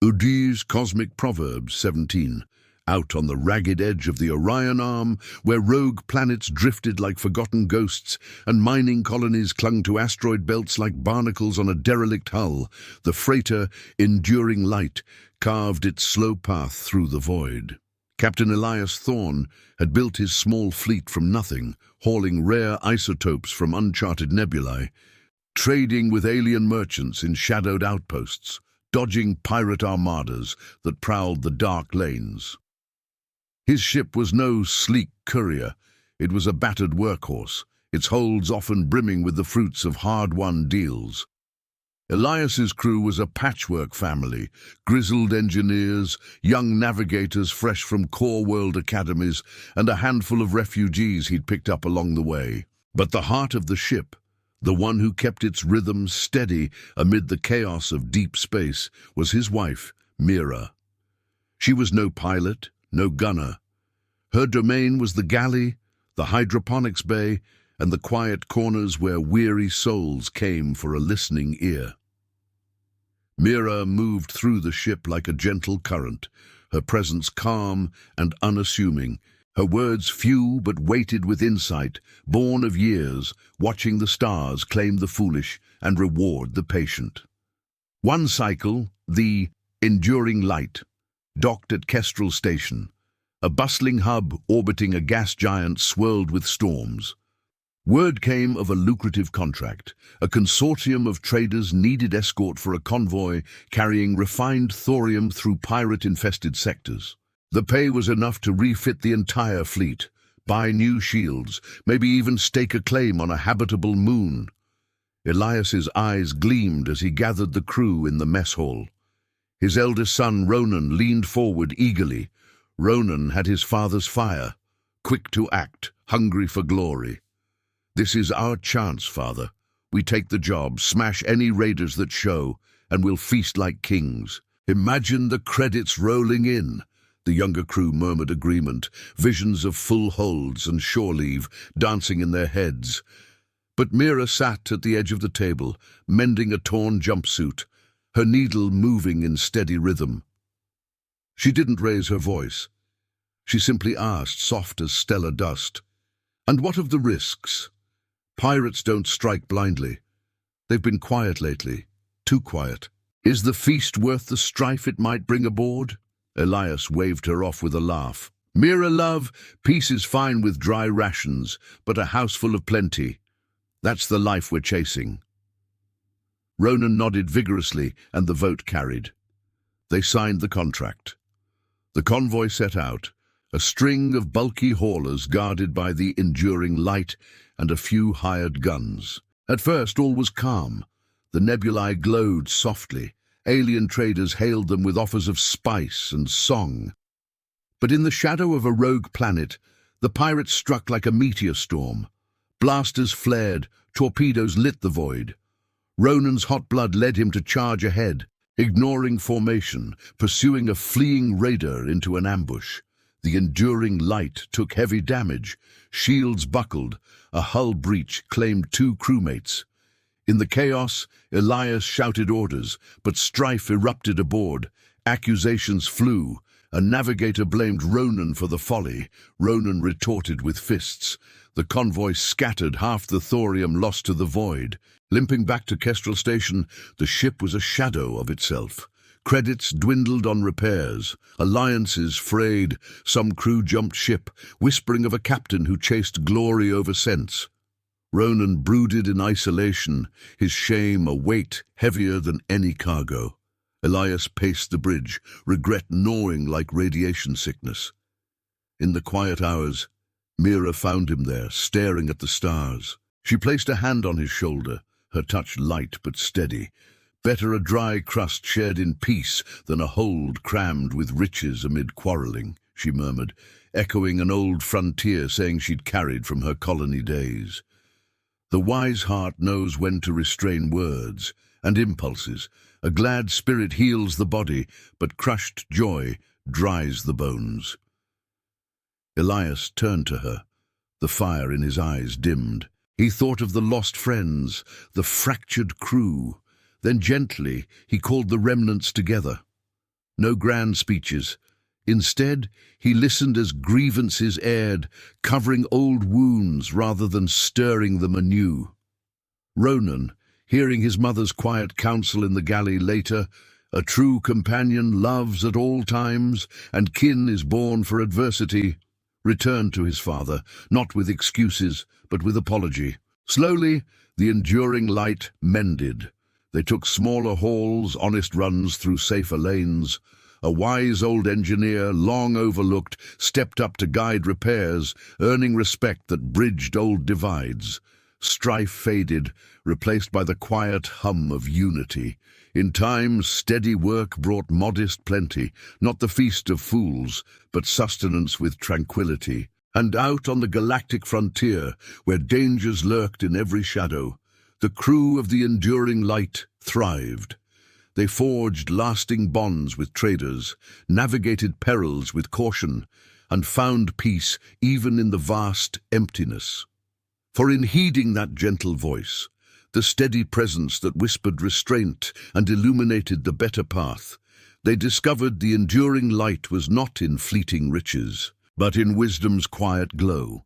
Udi's Cosmic Proverbs 17. Out on the ragged edge of the Orion Arm, where rogue planets drifted like forgotten ghosts and mining colonies clung to asteroid belts like barnacles on a derelict hull, the freighter, enduring light, carved its slow path through the void. Captain Elias Thorne had built his small fleet from nothing, hauling rare isotopes from uncharted nebulae, trading with alien merchants in shadowed outposts, dodging pirate armadas that prowled the dark lanes. His ship was no sleek courier, it was a battered workhorse, its holds often brimming with the fruits of hard-won deals. Elias's crew was a patchwork family, grizzled engineers, young navigators fresh from core world academies, and a handful of refugees he'd picked up along the way. But the heart of the ship, the one who kept its rhythm steady amid the chaos of deep space, was his wife, Mira. She was no pilot, no gunner. Her domain was the galley, the hydroponics bay, and the quiet corners where weary souls came for a listening ear. Mira moved through the ship like a gentle current, her presence calm and unassuming, her words few but weighted with insight, born of years, watching the stars claim the foolish and reward the patient. One cycle, the Enduring Light, docked at Kestrel Station, a bustling hub orbiting a gas giant swirled with storms. Word came of a lucrative contract. A consortium of traders needed escort for a convoy carrying refined thorium through pirate-infested sectors. The pay was enough to refit the entire fleet, buy new shields, maybe even stake a claim on a habitable moon. Elias's eyes gleamed as he gathered the crew in the mess hall. His eldest son, Ronan, leaned forward eagerly. Ronan had his father's fire, quick to act, hungry for glory. "This is our chance, father. We take the job, smash any raiders that show, and we'll feast like kings. Imagine the credits rolling in." The younger crew murmured agreement, visions of full holds and shore leave dancing in their heads. But Mira sat at the edge of the table, mending a torn jumpsuit, her needle moving in steady rhythm. She didn't raise her voice. She simply asked, soft as stellar dust, "And what of the risks? Pirates don't strike blindly. They've been quiet lately, too quiet. Is the feast worth the strife it might bring aboard?" Elias waved her off with a laugh. "Mira, love, peace is fine with dry rations, but a house full of plenty. That's the life we're chasing." Ronan nodded vigorously, and the vote carried. They signed the contract. The convoy set out, a string of bulky haulers guarded by the Enduring Light and a few hired guns. At first all was calm. The nebulae glowed softly. Alien traders hailed them with offers of spice and song. But in the shadow of a rogue planet, the pirates struck like a meteor storm. Blasters flared, torpedoes lit the void. Ronan's hot blood led him to charge ahead, ignoring formation, pursuing a fleeing raider into an ambush. The Enduring Light took heavy damage. Shields buckled. A hull breach claimed 2 crewmates. In the chaos, Elias shouted orders, but strife erupted aboard. Accusations flew. A navigator blamed Ronan for the folly. Ronan retorted with fists. The convoy scattered, half the thorium lost to the void. Limping back to Kestrel Station, the ship was a shadow of itself. Credits dwindled on repairs. Alliances frayed. Some crew jumped ship, whispering of a captain who chased glory over sense. Ronan brooded in isolation, his shame a weight heavier than any cargo. Elias paced the bridge, regret gnawing like radiation sickness. In the quiet hours, Mira found him there, staring at the stars. She placed a hand on his shoulder, her touch light but steady. Better a dry crust shared in peace than a hold crammed with riches amid quarreling, she murmured, echoing an old frontier saying she'd carried from her colony days. The wise heart knows when to restrain words and impulses. A glad spirit heals the body, but crushed joy dries the bones. Elias turned to her, the fire in his eyes dimmed. He thought of the lost friends, the fractured crew. Then gently he called the remnants together. No grand speeches. Instead, he listened as grievances aired, covering old wounds rather than stirring them anew. Ronan, hearing his mother's quiet counsel in the galley later, "A true companion loves at all times, and kin is born for adversity," returned to his father, not with excuses, but with apology. Slowly, the enduring light mended. They took smaller hauls, honest runs through safer lanes. A wise old engineer, long overlooked, stepped up to guide repairs, earning respect that bridged old divides. Strife faded, replaced by the quiet hum of unity. In time, steady work brought modest plenty, not the feast of fools, but sustenance with tranquility. And out on the galactic frontier, where dangers lurked in every shadow, the crew of the enduring light thrived. They forged lasting bonds with traders, navigated perils with caution, and found peace even in the vast emptiness. For in heeding that gentle voice, the steady presence that whispered restraint and illuminated the better path, they discovered the enduring light was not in fleeting riches, but in wisdom's quiet glow.